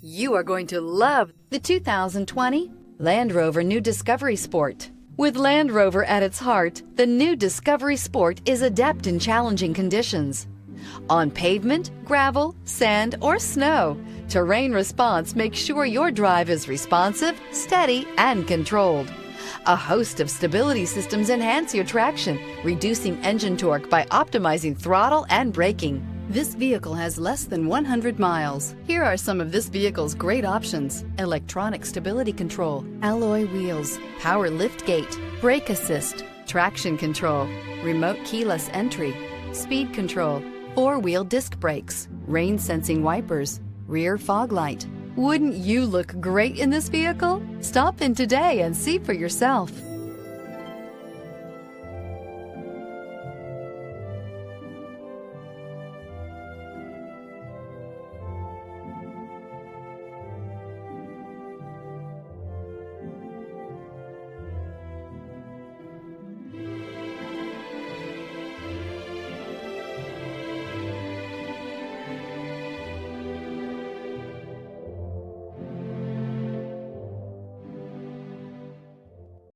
You are going to love the 2020 Land Rover New Discovery Sport. With Land Rover at its heart, the new Discovery Sport is adept in challenging conditions. On pavement, gravel, sand, or snow, terrain response makes sure your drive is responsive, steady, and controlled. A host of stability systems enhance your traction, reducing engine torque by optimizing throttle and braking. This vehicle has less than 100 miles. Here are some of this vehicle's great options: electronic stability control, alloy wheels, power liftgate, brake assist, traction control, remote keyless entry, speed control, four-wheel disc brakes, rain sensing wipers, rear fog light. Wouldn't you look great in this vehicle? Stop in today and see for yourself.